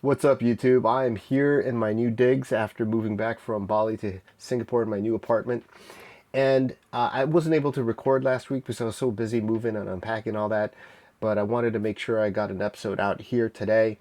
What's up, YouTube? I am here in my new digs after moving back from Bali to Singapore in my new apartment. And I wasn't able to record last week because I was so busy moving and unpacking all that. But I wanted to make sure I got an episode out here today.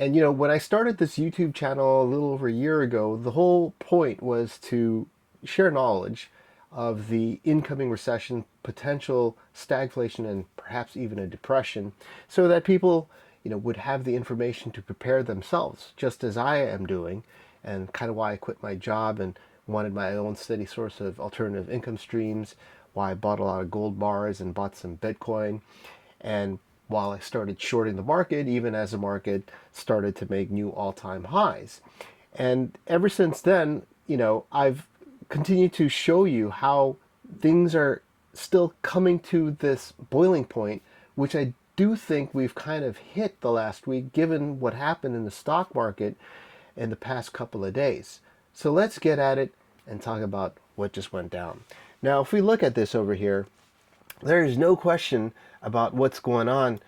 And when I started this YouTube channel a little over a year ago, the whole point was to share knowledge of the incoming recession, potential stagflation, and perhaps even a depression, so that people, would have the information to prepare themselves, just as I am doing, and kind of why I quit my job and wanted my own steady source of alternative income streams, why I bought a lot of gold bars and bought some Bitcoin, and while I started shorting the market, even as the market started to make new all-time highs. And ever since then, I've continued to show you how things are still coming to this boiling point, which I do think we've kind of hit the last week, given what happened in the stock market in the past couple of days. So let's get at it and talk about what just went down. Now, if we look at this over here, there is no question about what's going on.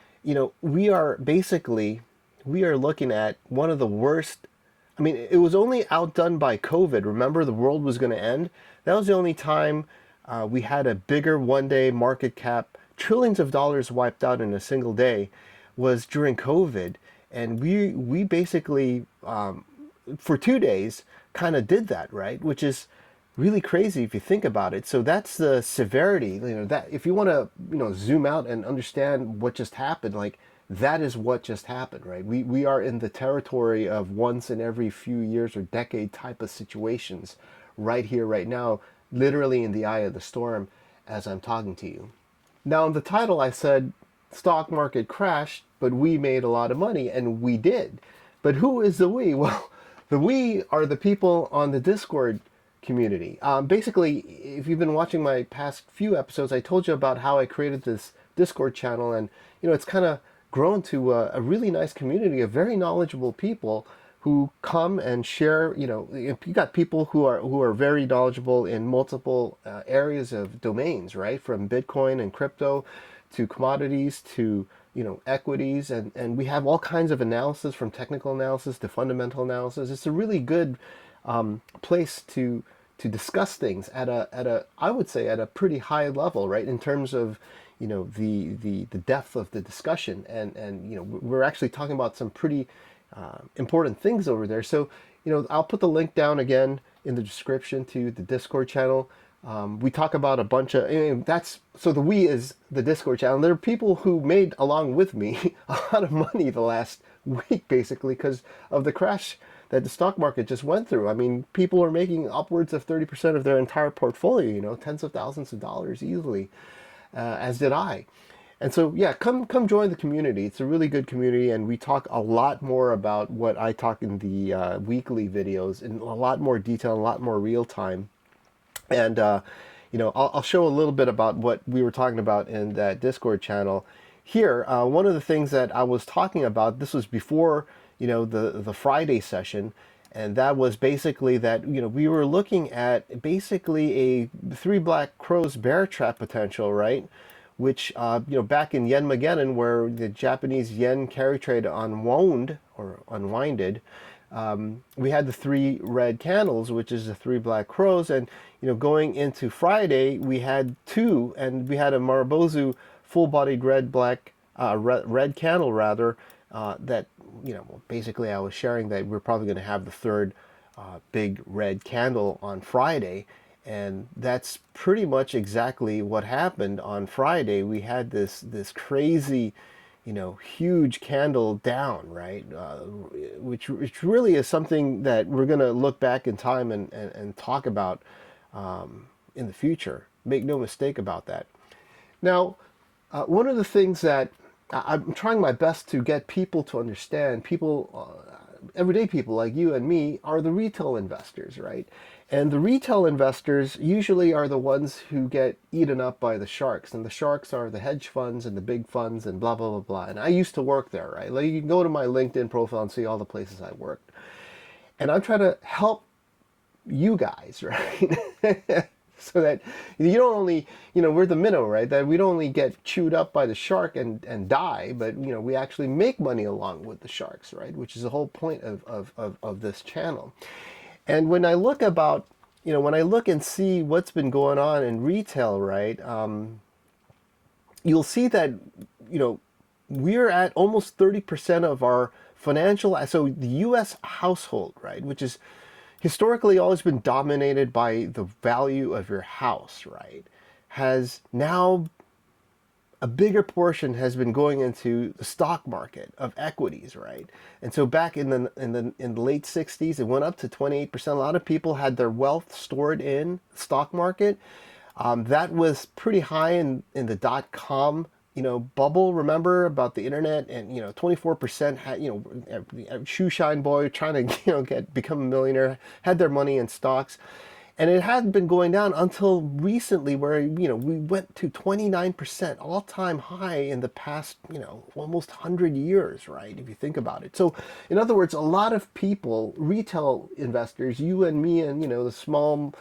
We are looking at one of the worst. I mean, it was only outdone by COVID. Remember, the world was going to end. That was the only time we had a bigger one-day market cap, trillions of dollars wiped out in a single day, was during COVID. And we basically, for 2 days, kind of did that, right? Which is really crazy if you think about it. So that's the severity, that if you want to, zoom out and understand what just happened, like that is what just happened, right? We are in the territory of once in every few years or decade type of situations right here, right now, literally in the eye of the storm as I'm talking to you. Now, in the title, I said stock market crashed, but we made a lot of money, and we did. But who is the we? Well, the we are the people on the Discord community. Basically, if you've been watching my past few episodes, I told you about how I created this Discord channel, and it's kind of grown to a really nice community of very knowledgeable people who come and share. You got people who are very knowledgeable in multiple areas of domains, right? From Bitcoin and crypto to commodities to equities, and we have all kinds of analysis, from technical analysis to fundamental analysis. It's a really good place to discuss things at a I would say at a pretty high level, right? In terms of the depth of the discussion, and we're actually talking about some pretty important things over there. So I'll put the link down again in the description to the Discord channel. We talk about a bunch of, so the we is the Discord channel. There are people who made, along with me, a lot of money the last week, basically, because of the crash that the stock market just went through. I mean, people are making upwards of 30% of their entire portfolio, tens of thousands of dollars easily, as did I. And so, yeah, come join the community. It's a really good community, and we talk a lot more about what I talk in the weekly videos in a lot more detail, a lot more real time. And, I'll show a little bit about what we were talking about in that Discord channel here. One of the things that I was talking about, this was before, the Friday session, and that was basically that, we were looking at basically a three black crows bear trap potential, right? Which, back in Yen-Mageddon, where the Japanese yen carry trade unwound or unwinded, we had the three red candles, which is the three black crows, and going into Friday, we had two, and we had a Marubozu full-bodied red candle rather, that basically I was sharing that we're probably going to have the third big red candle on Friday. And that's pretty much exactly what happened on Friday. We had this crazy, huge candle down, right? Which really is something that we're going to look back in time and talk about in the future. Make no mistake about that. Now, one of the things that I'm trying my best to get people to understand, everyday people like you and me, are the retail investors, right? And the retail investors usually are the ones who get eaten up by the sharks. And the sharks are the hedge funds and the big funds and blah, blah, blah, blah. And I used to work there, right? Like, you can go to my LinkedIn profile and see all the places I worked. And I'm trying to help you guys, right? so that you don't only, we're the minnow, right? That we don't only get chewed up by the shark and die, but we actually make money along with the sharks, right? Which is the whole point of this channel. And when I look about, when I look and see what's been going on in retail, right? You'll see that, we're at almost 30% of our financial, so the U.S. household, right, which is historically always been dominated by the value of your house, right, has now a bigger portion has been going into the stock market of equities, right? And so back in the late 60s, it went up to 28%. A lot of people had their wealth stored in the stock market. That was pretty high in the dot-com bubble. Remember about the internet, and 24% had, shoe shine boy trying to become a millionaire had their money in stocks. And it had been going down until recently, where we went to 29%, all-time high in the past almost 100 years, right? If you think about it. So in other words, a lot of people, retail investors, you and me and the small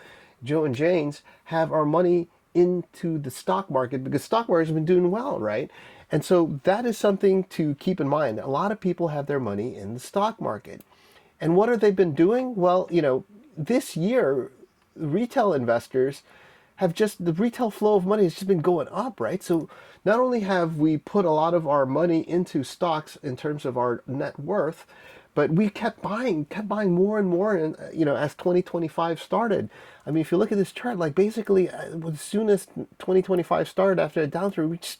Joe and Janes, have our money into the stock market because stock market has been doing well, right? And so that is something to keep in mind. A lot of people have their money in the stock market. And what have they been doing? Well, this year, retail investors have the retail flow of money has just been going up, right? So not only have we put a lot of our money into stocks in terms of our net worth, but we kept buying more and more, and as 2025 started. I mean, if you look at this chart, like basically, as soon as 2025 started, after a downturn, we just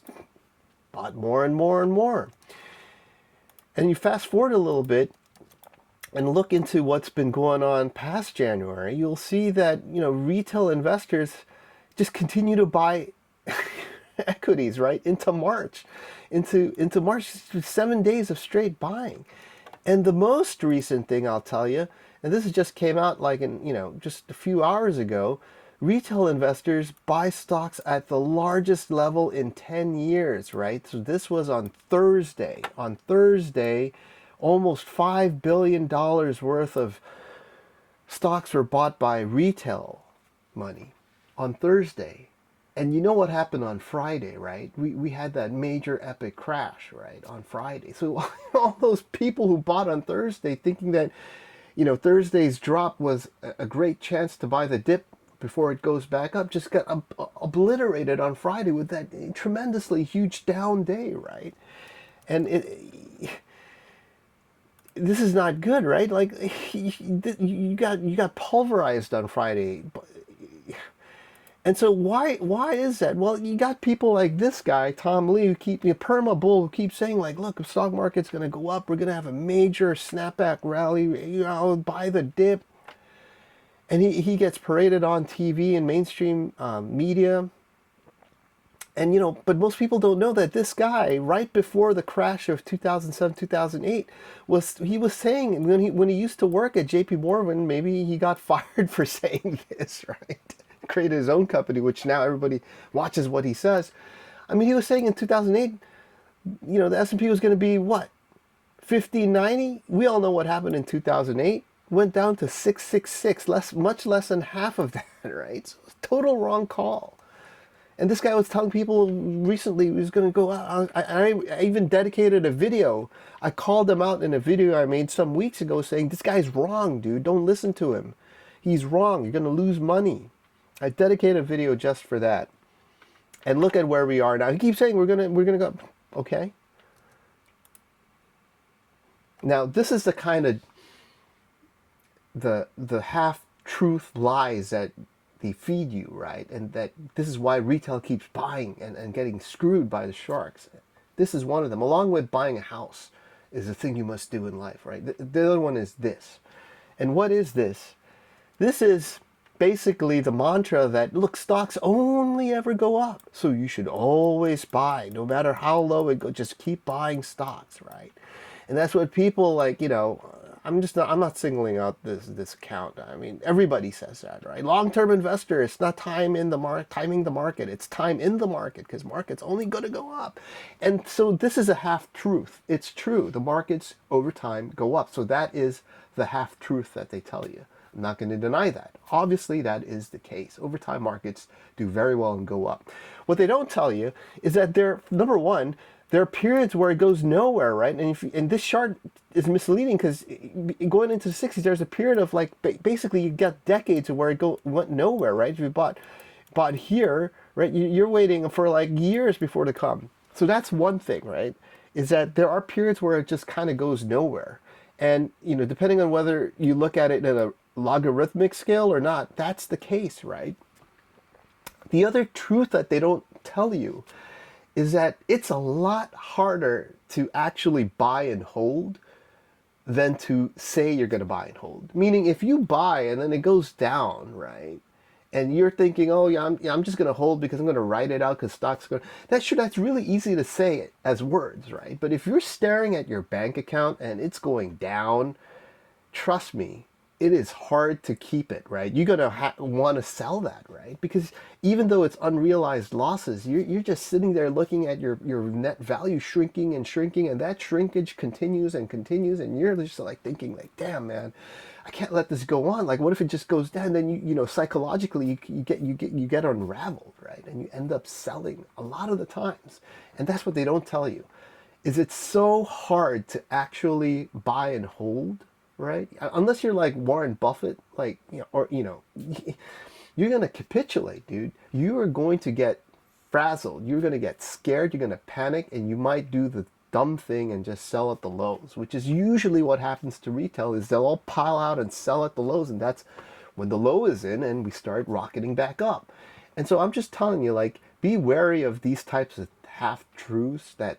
bought more and more and more. And you fast forward a little bit and look into what's been going on past January, you'll see that retail investors just continue to buy equities, right, into March, into March, 7 days of straight buying. And the most recent thing I'll tell you, and this just came out like in just a few hours ago, retail investors buy stocks at the largest level in 10 years, right? So this was on Thursday. On Thursday, almost $5 billion worth of stocks were bought by retail money on Thursday. And you know what happened on Friday, right? We had that major epic crash, right, on Friday. So all those people who bought on Thursday thinking that, Thursday's drop was a great chance to buy the dip before it goes back up just got obliterated on Friday with that tremendously huge down day, right? And this is not good, right? Like you got pulverized on Friday. And so why is that? Well, you got people like this guy, Tom Lee, who Perma Bull, who keeps saying like, look, the stock market's going to go up. We're going to have a major snapback rally, buy the dip. And he gets paraded on TV and mainstream media. And, but most people don't know that this guy, right before the crash of 2007, 2008, was saying, when he used to work at JP Morgan, maybe he got fired for saying this, right? Created his own company, which now everybody watches what he says. I mean, he was saying in 2008, the S&P was going to be what? 1590? We all know what happened in 2008. Went down to 666, much less than half of that, right? So total wrong call. And this guy was telling people recently he was going to go out. I even dedicated a video. I called him out in a video I made some weeks ago saying, this guy's wrong, dude. Don't listen to him. He's wrong. You're going to lose money. I dedicated a video just for that. And look at where we are now. He keeps saying we're gonna go. Okay. Now this is the kind of the half-truth lies that they feed you, right? And that this is why retail keeps buying and getting screwed by the sharks. This is one of them, along with buying a house is the thing you must do in life, right? The other one is this. And what is this? This is basically the mantra that, look, stocks only ever go up. So you should always buy, no matter how low it goes, just keep buying stocks, right? And that's what people like, I'm not singling out this account. I mean, everybody says that, right? Long-term investor, it's not timing the market. It's time in the market because market's only going to go up. And so this is a half-truth. It's true. The markets over time go up. So that is the half-truth that they tell you. I'm not going to deny that. Obviously, that is the case. Over time, markets do very well and go up. What they don't tell you is that number one, there are periods where it goes nowhere, right? And this chart is misleading because going into the 60s, there's a period of like basically you got decades where it went nowhere, right? If you bought here, right? You're waiting for like years before to come. So that's one thing, right? Is that there are periods where it just kind of goes nowhere. And, depending on whether you look at it in a logarithmic scale or not, that's the case, right? The other truth that they don't tell you is that it's a lot harder to actually buy and hold than to say you're going to buy and hold. Meaning if you buy and then it goes down, right? And you're thinking, oh yeah, I'm just going to hold because I'm going to write it out because stock's going. That's really easy to say as words, right? But if you're staring at your bank account and it's going down, trust me, it is hard to keep it, right? You're going to want to sell that, right? Because even though it's unrealized losses, you're just sitting there looking at your net value shrinking and shrinking, and that shrinkage continues and continues, and you're just like thinking like, damn, man, I can't let this go on. Like, what if it just goes down? Then psychologically you get unraveled, right? And you end up selling a lot of the times. And that's what they don't tell you, is it's so hard to actually buy and hold, right? Unless you're like Warren Buffett, you're going to capitulate, dude. You are going to get frazzled. You're going to get scared. You're going to panic, and you might do the dumb thing and just sell at the lows, which is usually what happens to retail. Is they'll all pile out and sell at the lows, and that's when the low is in and we start rocketing back up. And so I'm just telling you, like, be wary of these types of half-truths that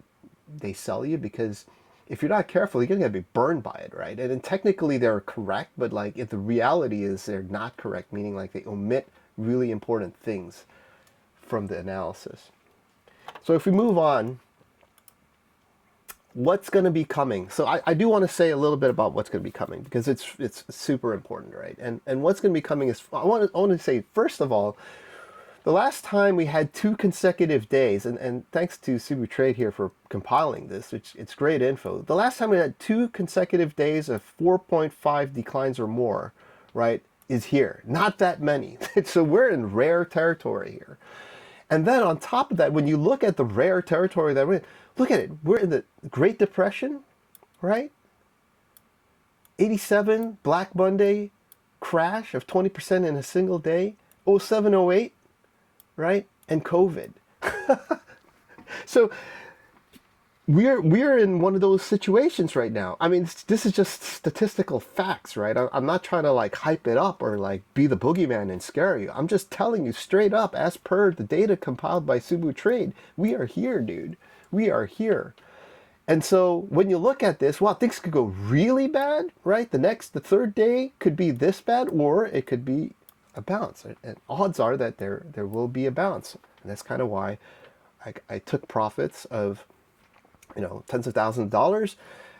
they sell you, because if you're not careful, you're going to be burned by it, right? And then technically they're correct, but like if the reality is they're not correct, meaning like they omit really important things from the analysis. So if we move on, what's going to be coming? So I do want to say a little bit about what's going to be coming, because it's super important, right? And what's going to be coming is, I want to say, first of all, the last time we had 2 consecutive days, and thanks to Cebu Trade here for compiling this, which it's great info. The last time we had 2 consecutive days of 4.5 declines or more, right, is here. Not that many. So we're in rare territory here. And then on top of that, when you look at the rare territory that we're in, look at it. We're in the Great Depression, right? 87 Black Monday crash of 20% in a single day. 07, 08. Right? And COVID. So we're in one of those situations right now. I mean, this is just statistical facts, right? I'm not trying to like hype it up or like be the boogeyman and scare you. I'm just telling you straight up, as per the data compiled by Cebu Trade, we are here, dude. We are here. And so when you look at this, well, things could go really bad, right? The third day could be this bad, or it could be a bounce, and odds are that there will be a bounce, and that's kind of why I took profits of tens of thousands of dollars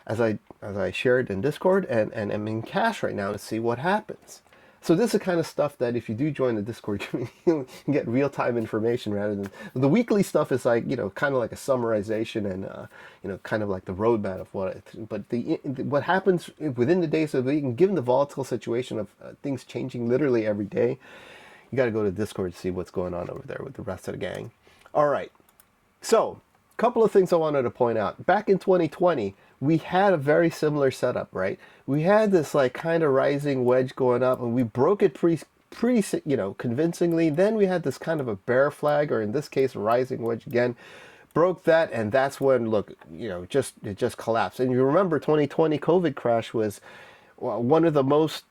as I shared in Discord, and I'm in cash right now to see what happens. So this is the kind of stuff that if you do join the Discord, you can get real-time information, rather than the weekly stuff is like, kind of like a summarization and, kind of like the roadmap of what happens within the day. So that you can, given the volatile situation of things changing literally every day, you got to go to Discord to see what's going on over there with the rest of the gang. All right. So a couple of things I wanted to point out. Back in 2020, we had a very similar setup, right? We had this like kind of rising wedge going up, and we broke it pretty convincingly. Then we had this kind of a bear flag, or in this case, a rising wedge again. Broke that, and that's when, look, it just collapsed. And you remember 2020 COVID crash was one of the most,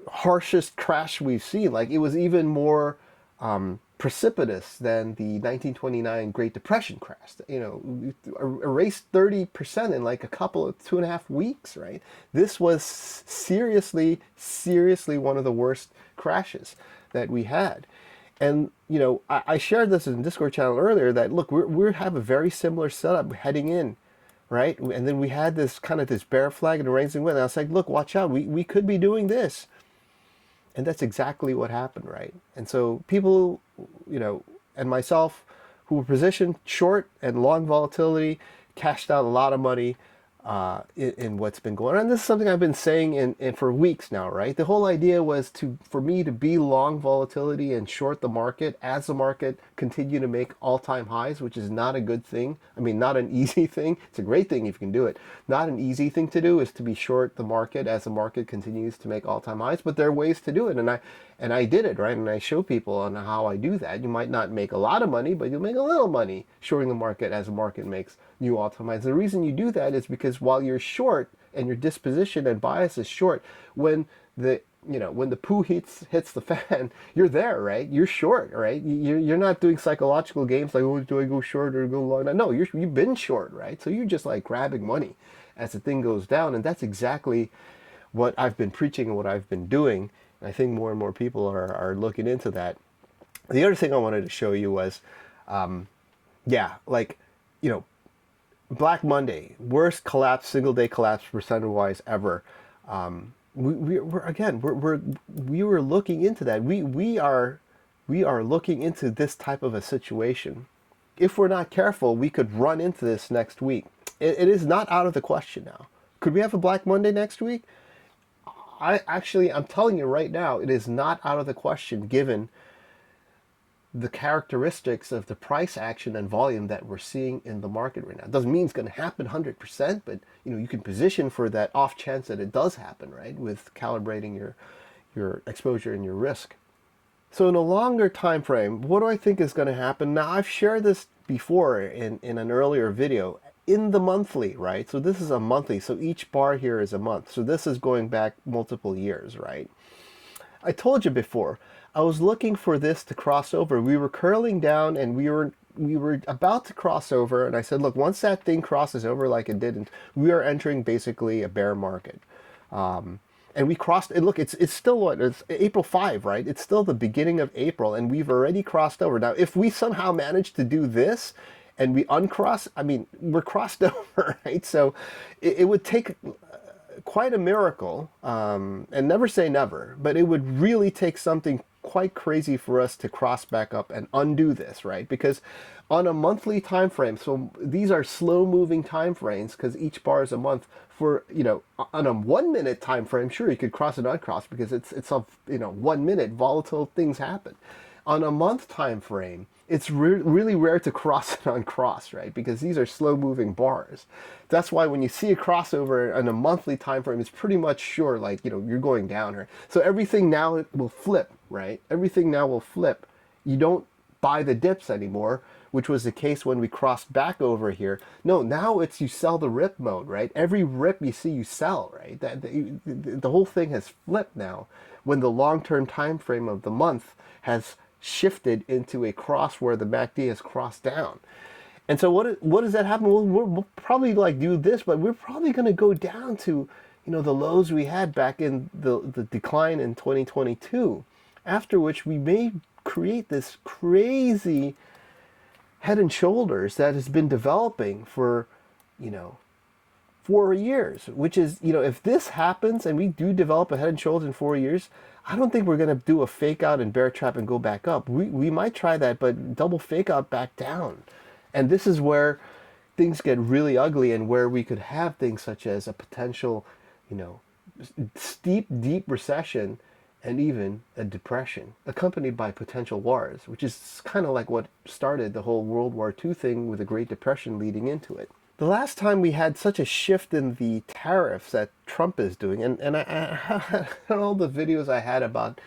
harshest crash we've seen. Like, it was even more precipitous than the 1929 Great Depression crash. Erased 30% in like a couple of 2.5 weeks, right? This was seriously one of the worst crashes that we had. And, I shared this in the Discord channel earlier that, look, we have a very similar setup heading in, right? And then we had this kind of this bear flag and a rising wind. And I was like, look, watch out. We could be doing this. And that's exactly what happened, right? And so people, and myself, who were positioned short and long volatility, cashed out a lot of money. in what's been going on. And this is something I've been saying for weeks now, right? The whole idea was for me to be long volatility and short the market as the market continue to make all-time highs, which is not a good thing. I mean, not an easy thing. It's a great thing if you can do it. Not an easy thing to do is to be short the market as the market continues to make all-time highs, but there are ways to do it. And I did it, right? And I show people on how I do that. You might not make a lot of money, but you'll make a little money shorting the market as the market makes new all-time highs. The reason you do that is because while you're short and your disposition and bias is short, when the poo hits the fan, you're there, right? You're short, right? You're not doing psychological games like, oh, do I go short or go long? No, you've been short, right? So you're just like grabbing money as the thing goes down, and that's exactly what I've been preaching and what I've been doing. I think more and more people are looking into that. The other thing I wanted to show you was, Black Monday, worst collapse, single day collapse percentage-wise ever. We were looking into that. We are looking into this type of a situation. If we're not careful, we could run into this next week. It is not out of the question now. Could we have a Black Monday next week? I'm telling you right now, it is not out of the question given the characteristics of the price action and volume that we're seeing in the market right now. It doesn't mean it's going to happen 100%, but you can position for that off chance that it does happen, right? With calibrating your exposure and your risk. So in a longer time frame, what do I think is going to happen? Now, I've shared this before in an earlier video. In the monthly, right? So this is a monthly, so each bar here is a month. So this is going back multiple years, right? I told you before, I was looking for this to cross over. We were curling down and we were about to cross over, and I said, look, once that thing crosses over like it didn't, we are entering basically a bear market. And we crossed, and look, it's still what? It's April 5, right? It's still the beginning of April, and we've already crossed over. Now, if we somehow manage to do this, and we uncross, I mean, we're crossed over, right? So it would take quite a miracle, and never say never, but it would really take something quite crazy for us to cross back up and undo this, right? Because on a monthly time frame, so these are slow moving time frames because each bar is a month. For, on a 1 minute time frame, sure, you could cross and uncross because it's a 1 minute, volatile things happen. On a month time frame, it's really rare to cross and uncross, right? Because these are slow-moving bars. That's why when you see a crossover on a monthly time frame, it's pretty much sure, like, you're going down here. So everything now will flip, right? Everything now will flip. You don't buy the dips anymore, which was the case when we crossed back over here. No, now it's you sell the rip mode, right? Every rip you see, you sell, right? The whole thing has flipped now when the long-term time frame of the month has shifted into a cross where the MACD has crossed down. And so what does that happen? We'll probably do this, but we're probably going to go down to the lows we had back in the decline in 2022, after which we may create this crazy head and shoulders that has been developing for 4 years, which is, if this happens and we do develop a head and shoulders in 4 years, I don't think we're going to do a fake out and bear trap and go back up. We might try that, but double fake out back down. And this is where things get really ugly and where we could have things such as a potential, steep, deep recession and even a depression accompanied by potential wars, which is kind of like what started the whole World War II thing with the Great Depression leading into it. The last time we had such a shift in the tariffs that Trump is doing, and I all the videos I had about,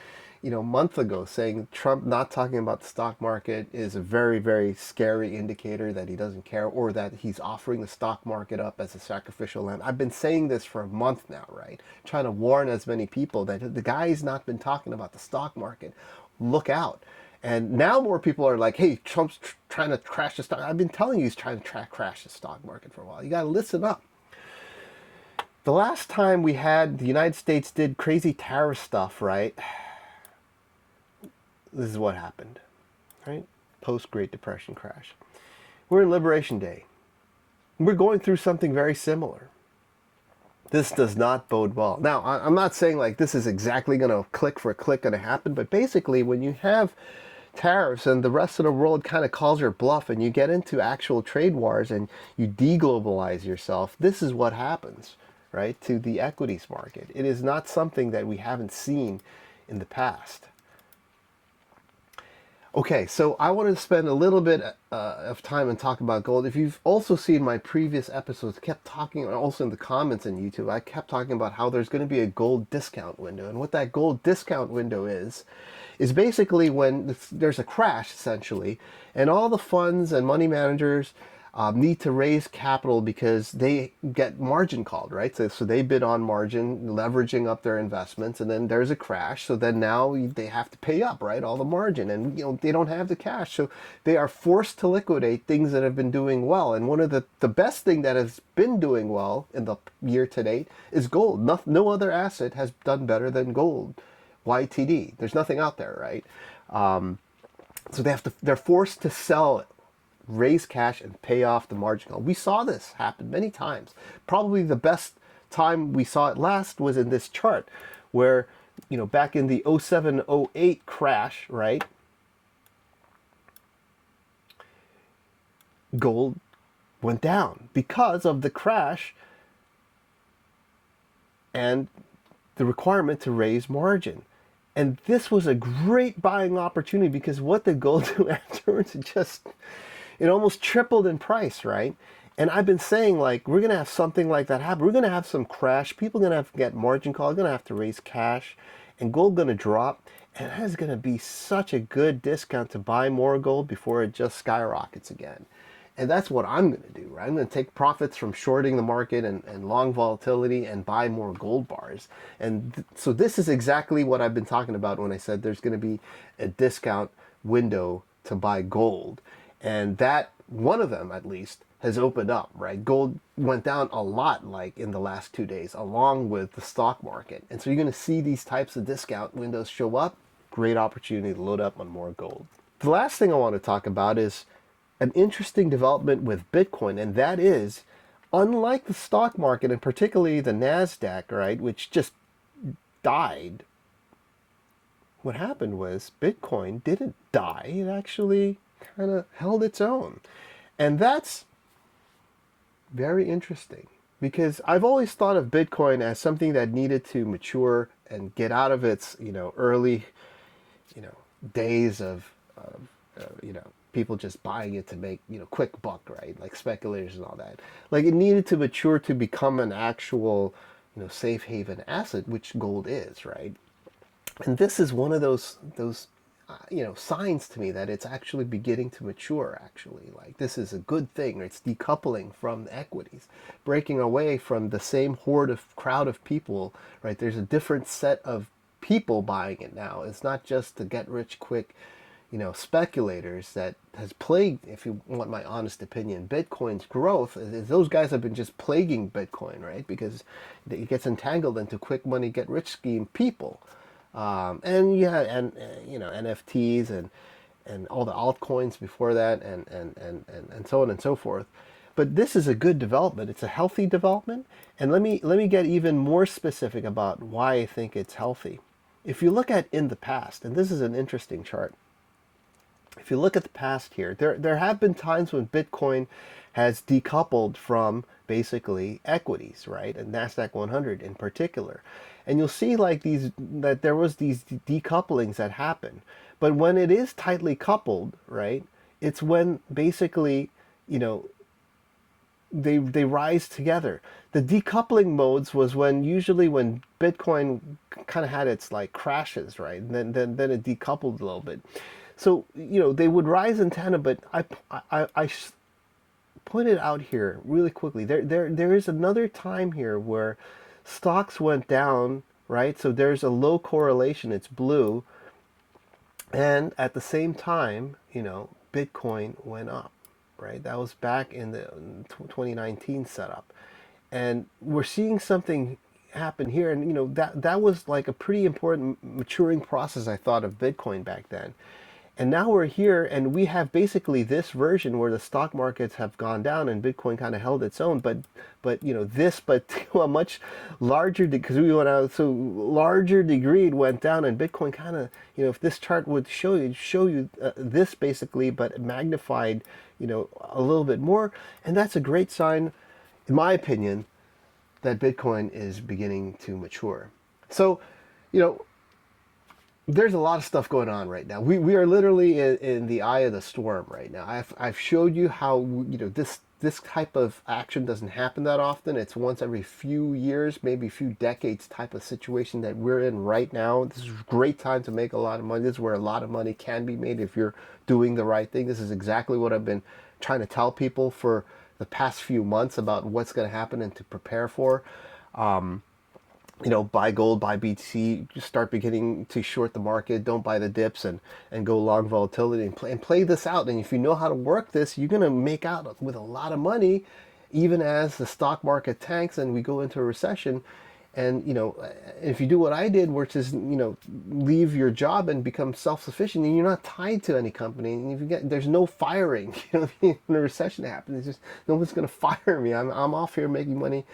a month ago saying Trump not talking about the stock market is a very, very scary indicator that he doesn't care or that he's offering the stock market up as a sacrificial lamb. I've been saying this for a month now, right? Trying to warn as many people that the guy's not been talking about the stock market. Look out. And now more people are like, hey, Trump's trying to crash the stock. I've been telling you he's trying to crash the stock market for a while. You got to listen up. The last time the United States did crazy tariff stuff, right? This is what happened, right? Post-Great Depression crash. We're in Liberation Day. We're going through something very similar. This does not bode well. Now, I'm not saying like this is exactly going to click for click going to happen, but basically when you have tariffs and the rest of the world kind of calls your bluff and you get into actual trade wars and you deglobalize yourself, this is what happens, right, to the equities market. It is not something that we haven't seen in the past. Okay, so I wanted to spend a little bit of time and talk about gold. If you've also seen my previous episodes, I kept talking, also in the comments on YouTube, I kept talking about how there's going to be a gold discount window. And what that gold discount window is basically when there's a crash, essentially, and all the funds and money managers need to raise capital because they get margin called, right? So they bid on margin, leveraging up their investments, and then there's a crash. So then now they have to pay up, right? All the margin, and they don't have the cash, so they are forced to liquidate things that have been doing well. And one of the best thing that has been doing well in the year to date is gold. No other asset has done better than gold. YTD. There's nothing out there, right? So they're forced to sell, raise cash, and pay off the margin call. We saw this happen many times. Probably the best time we saw it last was in this chart where, back in the 07-08 crash, right? Gold went down because of the crash and the requirement to raise margin. And this was a great buying opportunity because what did gold do afterwards? It almost tripled in price, right? And I've been saying, like, we're going to have something like that happen. We're going to have some crash. People are going to have to get margin call. They're going to have to raise cash. And gold going to drop. And that is going to be such a good discount to buy more gold before it just skyrockets again. And that's what I'm going to do, right? I'm going to take profits from shorting the market and long volatility and buy more gold bars. And so this is exactly what I've been talking about when I said there's going to be a discount window to buy gold. And that, one of them at least, has opened up, right? Gold went down a lot, like in the last 2 days, along with the stock market. And so you're going to see these types of discount windows show up. Great opportunity to load up on more gold. The last thing I want to talk about is an interesting development with Bitcoin, and that is, unlike the stock market, and particularly the NASDAQ, right, which just died, what happened was Bitcoin didn't die. It actually kind of held its own. And that's very interesting because I've always thought of Bitcoin as something that needed to mature and get out of its, early, days of people just buying it to make, quick buck, right? Like speculators and all that. Like, it needed to mature to become an actual, safe haven asset, which gold is, right? And this is one of those signs to me that it's actually beginning to mature, actually. Like, this is a good thing. It's decoupling from the equities, breaking away from the same crowd of people, right? There's a different set of people buying it now. It's not just the get rich quick, speculators that has plagued, if you want my honest opinion, Bitcoin's growth. Those guys have been just plaguing Bitcoin, right? Because it gets entangled into quick money, get rich scheme people. And NFTs and all the altcoins before that and so on and so forth. But this is a good development. It's a healthy development. And let me get even more specific about why I think it's healthy. If you look at in the past, and this is an interesting chart, if you look at the past here, there have been times when Bitcoin has decoupled from basically equities, right? And NASDAQ 100 in particular. And you'll see that there was these decouplings that happen. But when it is tightly coupled, right, it's when basically, they rise together. The decoupling modes was usually when Bitcoin kind of had its like crashes, right? And then it decoupled a little bit. So, they would rise in tandem, but I pointed out here really quickly, there is another time here where stocks went down, right? So there's a low correlation, it's blue. And at the same time, Bitcoin went up, right? That was back in the 2019 setup. And we're seeing something happen here. And, that was like a pretty important maturing process, I thought, of Bitcoin back then. And now we're here, and we have basically this version where the stock markets have gone down and Bitcoin kind of held its own, but but to a much larger, because we went out, so larger degree it went down, and Bitcoin kind of, if this chart would show you this basically, but magnified, a little bit more, and that's a great sign, in my opinion, that Bitcoin is beginning to mature. So, you know, there's a lot of stuff going on right now. We are literally in the eye of the storm right now. I've showed you how this type of action doesn't happen that often. It's once every few years, maybe a few decades type of situation that we're in right now. This is a great time to make a lot of money. This is where a lot of money can be made if you're doing the right thing. This is exactly what I've been trying to tell people for the past few months about what's going to happen and to prepare for. Buy gold, buy BTC, just start beginning to short the market, don't buy the dips, and go long volatility and play this out. And if you know how to work this, you're going to make out with a lot of money, even as the stock market tanks and we go into a recession. And, if you do what I did, which is, leave your job and become self-sufficient, and you're not tied to any company, and if you there's no firing, when a recession happens, it's just, no one's going to fire me. I'm off here making money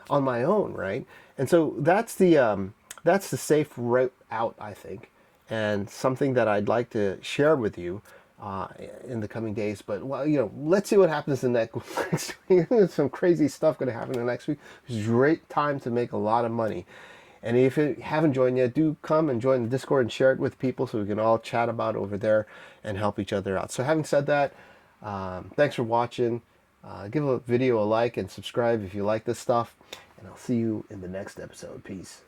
on my own, right? And so that's the safe route out, I think, and something that I'd like to share with you in the coming days. But let's see what happens in next week. There's some crazy stuff going to happen in the next week. It's a great time to make a lot of money. And if you haven't joined yet, do come and join the Discord and share it with people so we can all chat about it over there and help each other out. So having said that, thanks for watching. Give a video a like and subscribe if you like this stuff. And I'll see you in the next episode. Peace.